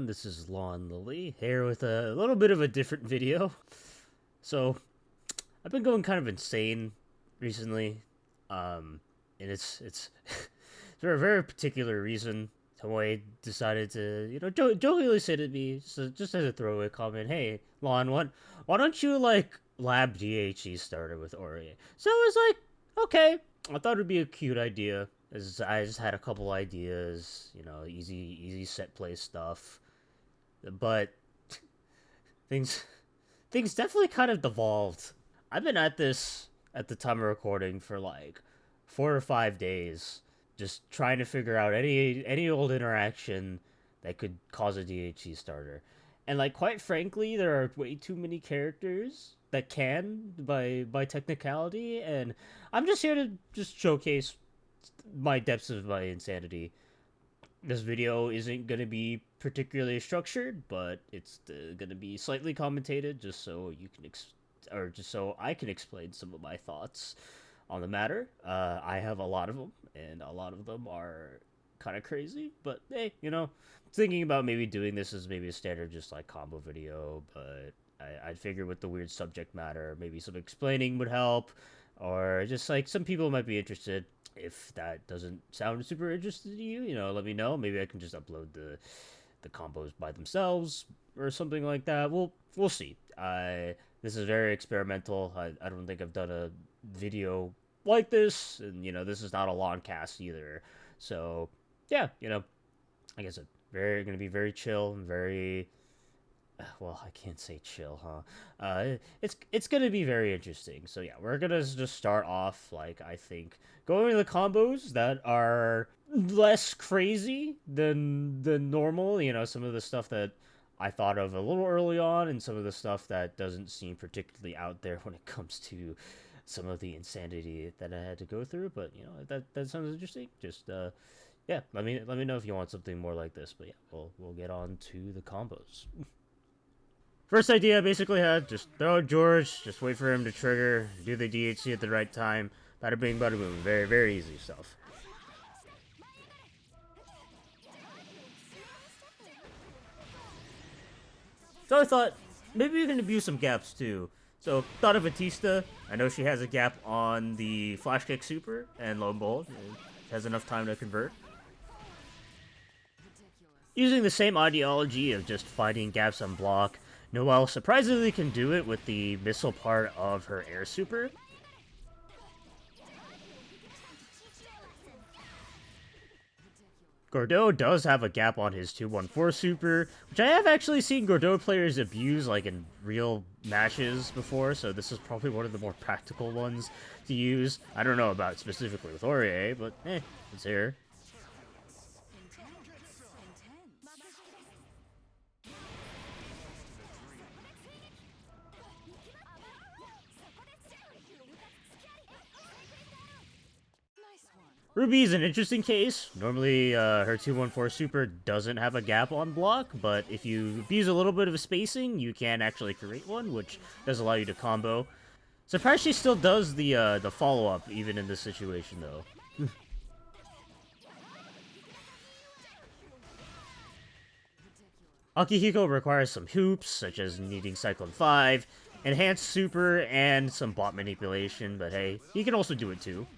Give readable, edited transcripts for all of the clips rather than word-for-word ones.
this is Lon Lily here with a little bit of a different video. So, I've been going kind of insane recently, and it's for a very particular reason. Tomoe decided to, jokingly say to me, just as a throwaway comment, "Hey, Lon, why don't you like lab DHC Starter with Orie?" So I was like, okay, I thought it'd be a cute idea. As I just had a couple ideas, easy set play stuff, but things things definitely kind of devolved. I've been at this at the time of recording for like 4 or 5 days, just trying to figure out any old interaction that could cause a DHC starter. And like quite frankly, there are way too many characters that can by technicality, and I'm just here to just showcase my depths of my insanity. This video isn't going to be particularly structured, but it's going to be slightly commentated just so you can or just so I can explain some of my thoughts on the matter. I have a lot of them, and a lot of them are kind of crazy, but hey, thinking about maybe doing this as maybe a standard just like combo video, but I'd figure with the weird subject matter, maybe some explaining would help, or just like some people might be interested. If that doesn't sound super interesting to you, let me know. Maybe I can just upload the combos by themselves or something like that. We'll see. This is very experimental. I don't think I've done a video like this, and this is not a long cast either. So yeah, like I said, gonna be very chill and very, well, I can't say chill, huh? It's gonna be very interesting. So yeah, we're gonna just start off like I think going to the combos that are less crazy than normal. Some of the stuff that I thought of a little early on, and some of the stuff that doesn't seem particularly out there when it comes to some of the insanity that I had to go through. But that sounds interesting. Just yeah, let me know if you want something more like this. But yeah, we'll get on to the combos. First idea I basically had, just throw George, just wait for him to trigger, do the DHC at the right time. Bada bing, bada boom. Very, very easy stuff. So I thought, maybe we can abuse some gaps too. So, thought of Batista. I know she has a gap on the Flash Kick Super, and lo and behold, it has enough time to convert. Using the same ideology of just finding gaps on block, Noelle surprisingly can do it with the missile part of her air super. Gordeau does have a gap on his 2-1-4 super, which I have actually seen Gordeau players abuse like in real matches before, so this is probably one of the more practical ones to use. I don't know about specifically with Orie, but it's here. Ruby's an interesting case. Normally, her 2-1-4 super doesn't have a gap on block, but if you abuse a little bit of a spacing, you can actually create one, which does allow you to combo. Surprised she still does the follow-up, even in this situation, though. Akihiko requires some hoops, such as needing Cyclone 5, enhanced super, and some bot manipulation, but hey, he can also do it too.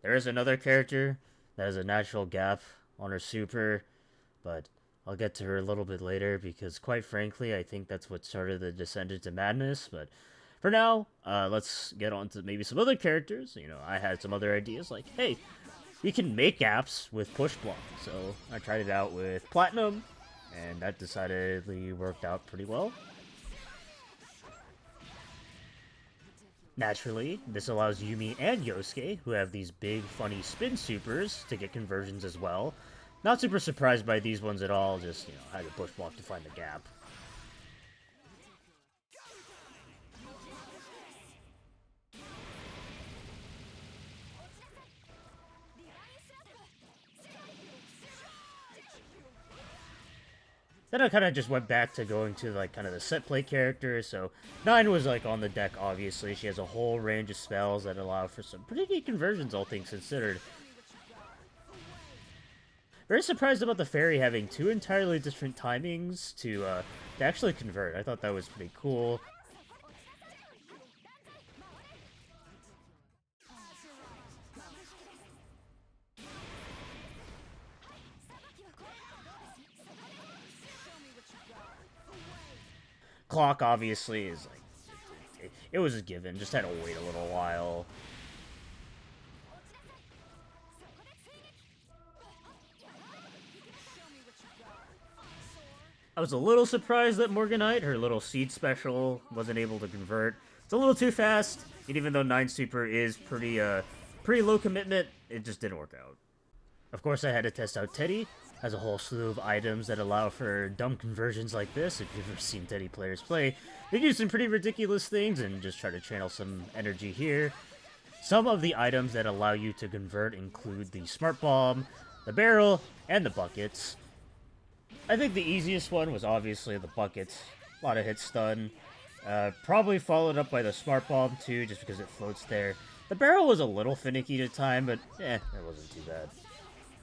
There is another character that has a natural gap on her super, but I'll get to her a little bit later because, quite frankly, I think that's what started the descent into madness. But for now, let's get on to maybe some other characters. I had some other ideas like, hey, we can make gaps with push block. So I tried it out with Platinum, and that decidedly worked out pretty well. Naturally, this allows Yumi and Yosuke, who have these big, funny spin supers, to get conversions as well. Not super surprised by these ones at all, just, had to push block to find the gap. Then I kind of just went back to going to, like, kind of the set play character, so 9 was, like, on the deck, obviously. She has a whole range of spells that allow for some pretty neat conversions, all things considered. Very surprised about the fairy having 2 entirely different timings to actually convert. I thought that was pretty cool. Clock, obviously, is like... It was a given, just had to wait a little while. I was a little surprised that Morganite, her little seed special, wasn't able to convert. It's a little too fast, and even though 9 Super is pretty low commitment, it just didn't work out. Of course, I had to test out Teddy. Has a whole slew of items that allow for dumb conversions like this. If you've ever seen Teddy players play, they do some pretty ridiculous things and just try to channel some energy here. Some of the items that allow you to convert include the Smart Bomb, the Barrel, and the Buckets. I think the easiest one was obviously the Buckets. A lot of hit stun. Probably followed up by the Smart Bomb too, just because it floats there. The Barrel was a little finicky to time, but it wasn't too bad.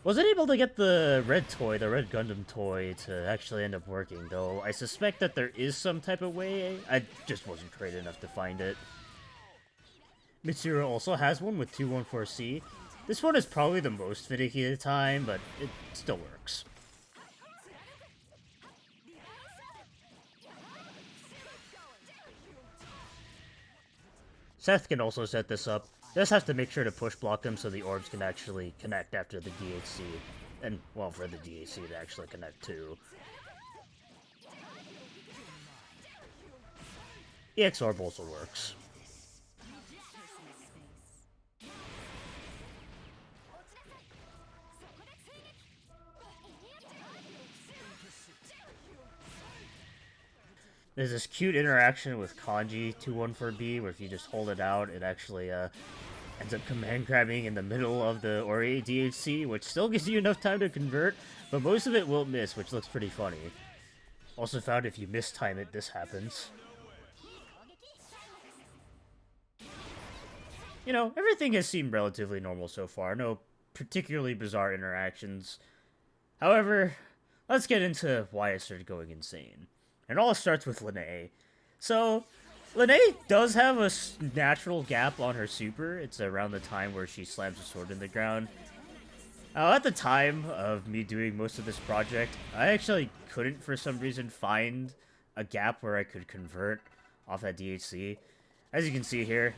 Wasn't able to get the red toy, the red Gundam toy, to actually end up working, though I suspect that there is some type of way. I just wasn't creative enough to find it. Mitsuru also has one with 214C. This one is probably the most finicky at the time, but it still works. Seth can also set this up. Just have to make sure to push block them so the orbs can actually connect after the DHC. And, well, for the DHC to actually connect too. EX Orb also works. There's this cute interaction with Kanji 214B where if you just hold it out, it actually ends up command grabbing in the middle of the Orie DHC, which still gives you enough time to convert, but most of it will miss, which looks pretty funny. Also found if you mistime it, this happens. You know, everything has seemed relatively normal so far, no particularly bizarre interactions. However, let's get into why I started going insane. And it all starts with Lene. So, Lene does have a natural gap on her super. It's around the time where she slams a sword in the ground. At the time of me doing most of this project, I actually couldn't, for some reason, find a gap where I could convert off that DHC. As you can see here,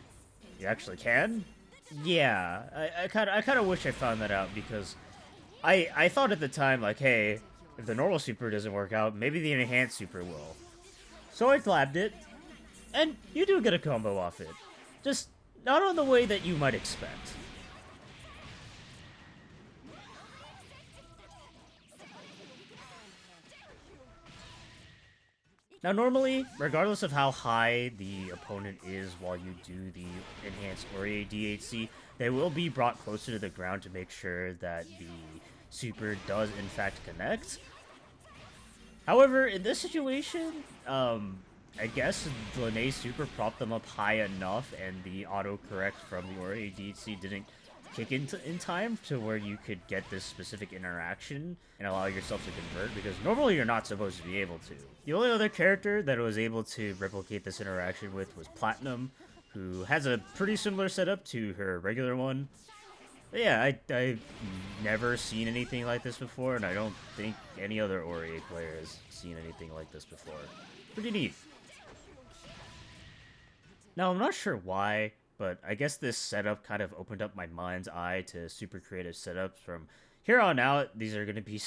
you actually can. Yeah, I kind of wish I found that out because I thought at the time, like, hey, if the normal super doesn't work out, maybe the enhanced super will. So I clabbed it, and you do get a combo off it. Just not on the way that you might expect. Now normally, regardless of how high the opponent is while you do the enhanced Orie DHC, they will be brought closer to the ground to make sure that the super does in fact connect. However, in this situation, I guess Lene's super propped them up high enough and the autocorrect from the Orie DHC didn't kick in time to where you could get this specific interaction and allow yourself to convert, because normally you're not supposed to be able to. The only other character that was able to replicate this interaction with was Platinum, who has a pretty similar setup to her regular one. But yeah, I've never seen anything like this before, and I don't think any other Orie player has seen anything like this before. Pretty neat. Now, I'm not sure why, but I guess this setup kind of opened up my mind's eye to super creative setups. From here on out, these are going to be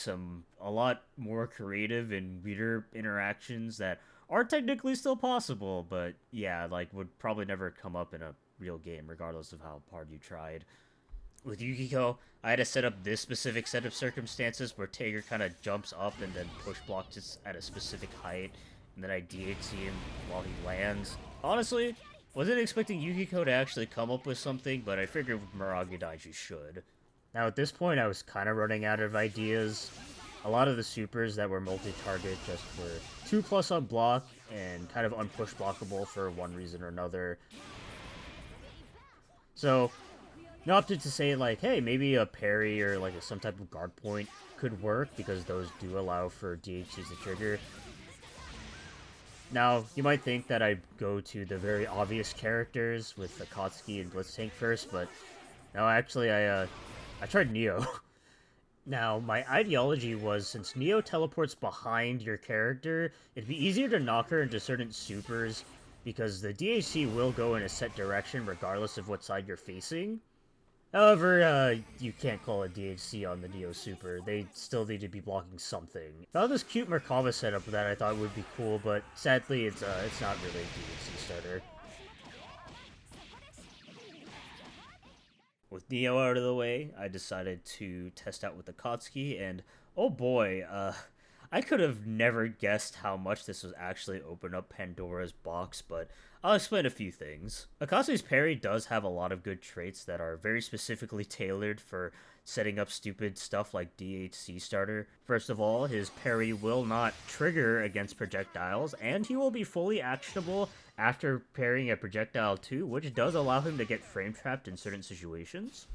a lot more creative and weirder interactions that are technically still possible, but yeah, like would probably never come up in a real game, regardless of how hard you tried. With Yukiko, I had to set up this specific set of circumstances where Tager kind of jumps up and then push blocks just at a specific height, and then I DHC him while he lands. Honestly, wasn't expecting Yukiko to actually come up with something, but I figured with Mirage you should. Now at this point I was kind of running out of ideas. A lot of the supers that were multi-target just were 2+ on block and kind of unpush blockable for one reason or another. So I opted to say like, hey, maybe a parry or like some type of guard point could work because those do allow for DHCs to trigger. Now, you might think that I go to the very obvious characters with Akatsuki and Blitztank first, but no, actually I tried Neo. Now, my ideology was, since Neo teleports behind your character, it'd be easier to knock her into certain supers, because the DHC will go in a set direction regardless of what side you're facing. However, you can't call a DHC on the Neo Super. They still need to be blocking something. Found this cute Merkava setup that I thought would be cool, but sadly it's not really a DHC starter. With Neo out of the way, I decided to test out with Akatsuki, and oh boy, I could have never guessed how much this would actually open up Pandora's box, but I'll explain a few things. Akatsuki's parry does have a lot of good traits that are very specifically tailored for setting up stupid stuff like DHC Starter. First of all, his parry will not trigger against projectiles, and he will be fully actionable after parrying a projectile too, which does allow him to get frame trapped in certain situations.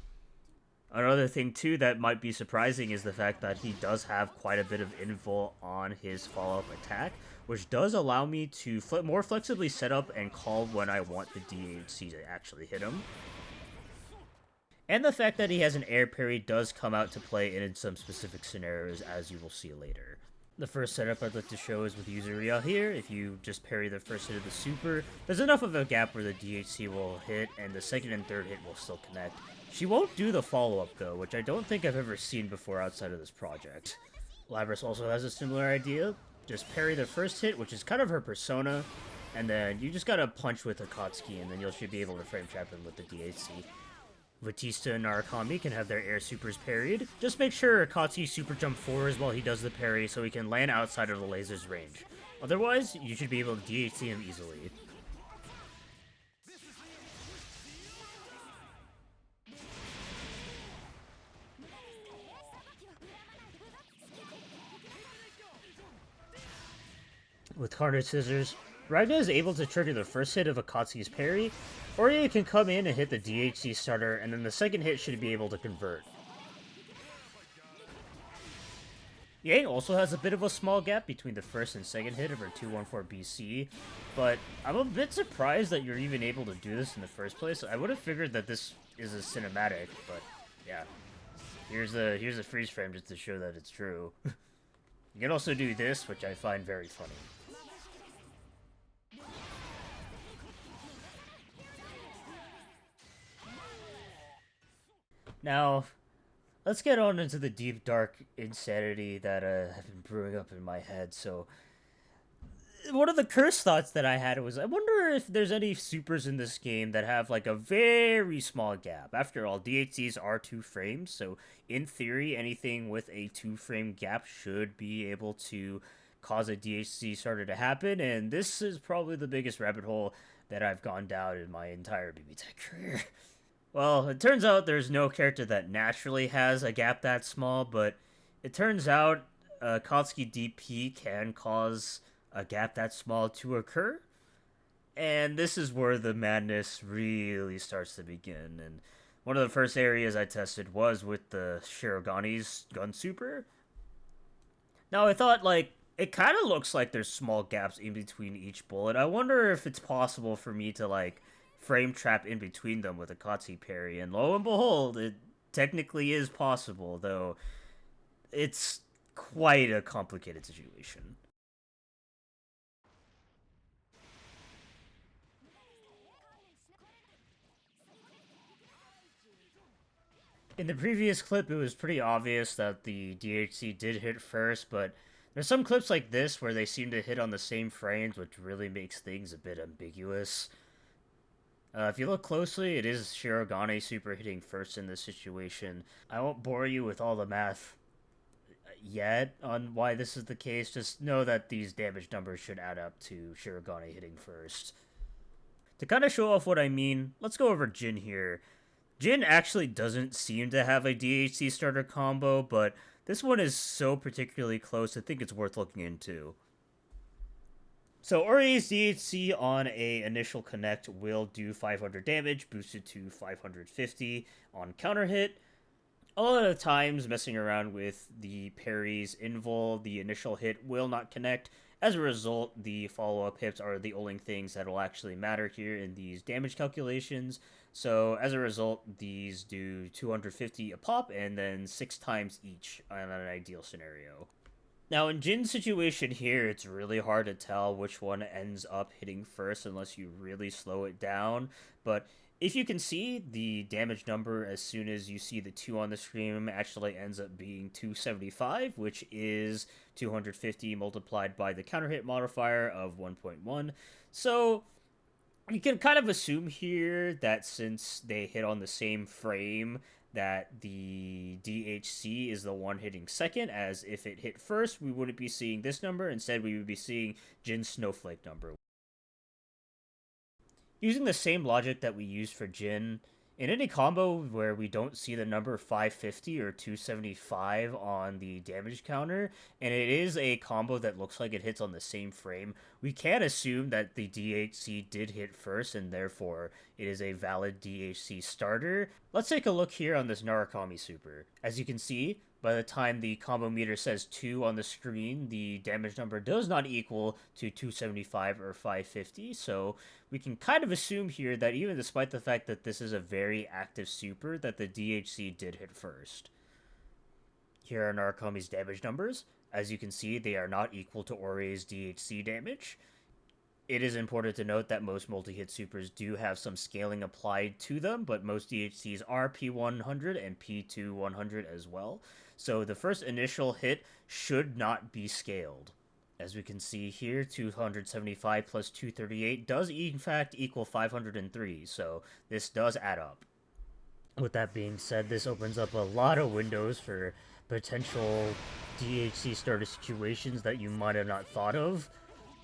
Another thing too that might be surprising is the fact that he does have quite a bit of invul on his follow-up attack, which does allow me to more flexibly set up and call when I want the DHC to actually hit him. And the fact that he has an air parry does come out to play in some specific scenarios, as you will see later. The first setup I'd like to show is with Yuzuriya here. If you just parry the first hit of the super, there's enough of a gap where the DHC will hit, and the second and third hit will still connect. She won't do the follow-up though, which I don't think I've ever seen before outside of this project. Labrys also has a similar idea. Just parry the first hit, which is kind of her persona, and then you just gotta punch with Akatsuki, and then you should be able to frame trap him with the DHC. Batista and Narukami can have their air supers parried. Just make sure Akatsuki super jump forwards while he does the parry so he can land outside of the laser's range. Otherwise, you should be able to DHC him easily. With Carnage Scissors, Ragna is able to trigger the first hit of Akatsuki's parry, Orie can come in and hit the DHC starter, and then the second hit should be able to convert. Yang also has a bit of a small gap between the first and second hit of her 214 BC, but I'm a bit surprised that you're even able to do this in the first place. I would have figured that this is a cinematic, but yeah. Here's a freeze frame just to show that it's true. You can also do this, which I find very funny. Now, let's get on into the deep, dark insanity that have been brewing up in my head. So, one of the cursed thoughts that I had was, I wonder if there's any supers in this game that have, like, a very small gap. After all, DHCs are 2 frames, so in theory, anything with a 2-frame gap should be able to cause a DHC starter to happen, and this is probably the biggest rabbit hole that I've gone down in my entire BBTAG career. Well, it turns out there's no character that naturally has a gap that small, but it turns out Akatsuki DP can cause a gap that small to occur. And this is where the madness really starts to begin. And one of the first areas I tested was with the Shiragani's gun super. Now, I thought, like, it kind of looks like there's small gaps in between each bullet. I wonder if it's possible for me to, like, frame trap in between them with a Akatsuki parry, and lo and behold, it technically is possible, though it's quite a complicated situation. In the previous clip, it was pretty obvious that the DHC did hit first, but there's some clips like this where they seem to hit on the same frames, which really makes things a bit ambiguous. If you look closely, it is Shirogane super hitting first in this situation. I won't bore you with all the math yet on why this is the case. Just know that these damage numbers should add up to Shirogane hitting first. To kind of show off what I mean, let's go over Jin here. Jin actually doesn't seem to have a DHC starter combo, but This one is so particularly close, I think it's worth looking into. So Orie's DHC on a initial connect will do 500 damage, boosted to 550 on counter hit. A lot of times, messing around with the parries invul, the initial hit will not connect. As a result, the follow-up hits are the only things that will actually matter here in these damage calculations. So as a result, these do 250 a pop and then 6 times each on an ideal scenario. Now, in Jin's situation here, it's really hard to tell which one ends up hitting first unless you really slow it down. But if you can see, the damage number as soon as you see the 2 on the screen actually ends up being 275, which is 250 multiplied by the counter hit modifier of 1.1. So you can kind of assume here that since they hit on the same frame, that the DHC is the one hitting second, as if it hit first, we wouldn't be seeing this number. Instead, we would be seeing Jin's snowflake number. Using the same logic that we used for Jin, in any combo where we don't see the number 550 or 275 on the damage counter, and it is a combo that looks like it hits on the same frame, we can assume that the DHC did hit first, and therefore it is a valid DHC starter. Let's take a look here on this Narukami super. As you can see, by the time the combo meter says 2 on the screen, the damage number does not equal to 275 or 550, so we can kind of assume here that even despite the fact that this is a very active super, that the DHC did hit first. Here are Narukami's damage numbers. As you can see, they are not equal to Orie's DHC damage. It is important to note that most multi-hit supers do have some scaling applied to them, but most DHCs are P100 and P2 100 as well. So the first initial hit should not be scaled. As we can see here, 275 plus 238 does in fact equal 503, so this does add up. With that being said, this opens up a lot of windows for potential DHC starter situations that you might have not thought of.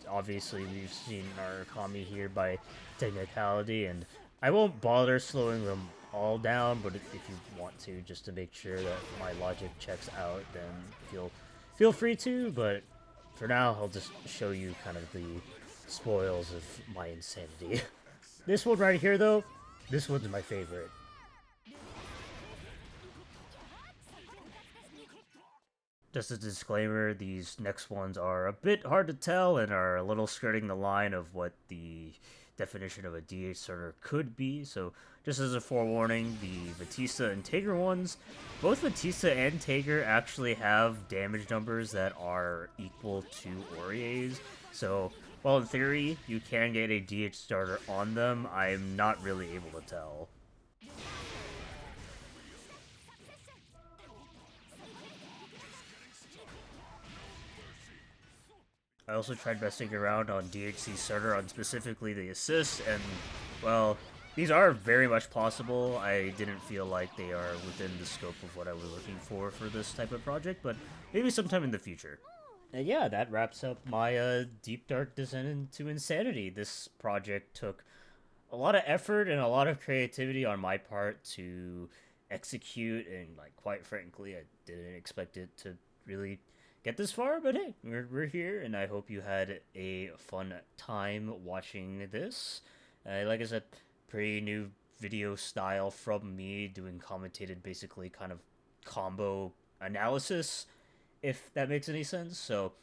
Obviously, we've seen Narukami here by technicality, and I won't bother slowing them all down, but if you want to, just to make sure that my logic checks out, then feel free to, but for now, I'll just show you kind of the spoils of my insanity. This one right here, though, this one's my favorite. Just a disclaimer, these next ones are a bit hard to tell and are a little skirting the line of what the definition of a DH starter could be, so just as a forewarning, the Batista and Tager ones, both Batista and Tager actually have damage numbers that are equal to Orie's, so while in theory you can get a DH starter on them, I'm not really able to tell. I also tried messing around on DHC Starter on specifically the assist, and, well, these are very much possible. I didn't feel like they are within the scope of what I was looking for this type of project, but maybe sometime in the future. And yeah, that wraps up my deep dark descent into insanity. This project took a lot of effort and a lot of creativity on my part to execute, and like quite frankly, I didn't expect it to really get this far, but hey, we're here, and I hope you had a fun time watching this. Like I said, pretty new video style from me, doing commentated basically kind of combo analysis, if that makes any sense. So,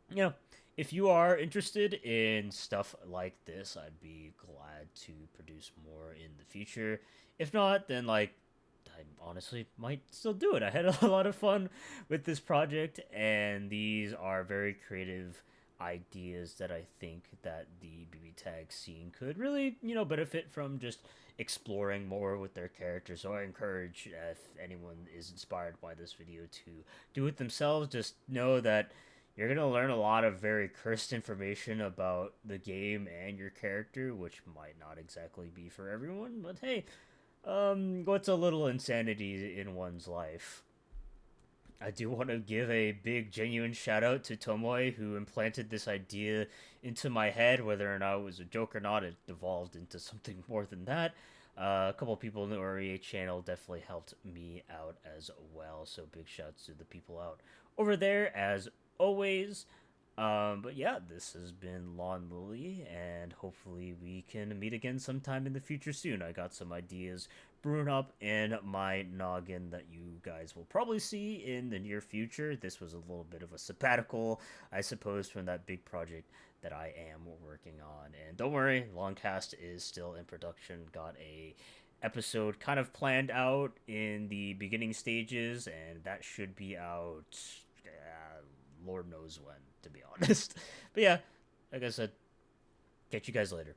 you know, if you are interested in stuff like this, I'd be glad to produce more in the future. If not, then like I honestly might still do it. I had a lot of fun with this project, and these are very creative ideas that I think that the BBTAG scene could really, benefit from just exploring more with their characters. So I encourage, if anyone is inspired by this video, to do it themselves. Just know that you're going to learn a lot of very cursed information about the game and your character, which might not exactly be for everyone, but hey, what's a little insanity in one's life? I do want to give a big, genuine shout out to Tomoe, who implanted this idea into my head. Whether or not it was a joke or not, it evolved into something more than that. A couple of people in the Orie channel definitely helped me out as well. So big shouts to the people out over there as always. But yeah, this has been Lon Lily, and hopefully we can meet again sometime in the future soon. I got some ideas brewing up in my noggin that you guys will probably see in the near future. This was a little bit of a sabbatical, I suppose, from that big project that I am working on. And don't worry, Longcast is still in production. Got a episode kind of planned out in the beginning stages, and that should be out. Lord knows when, to be honest. But yeah, like I said, catch you guys later.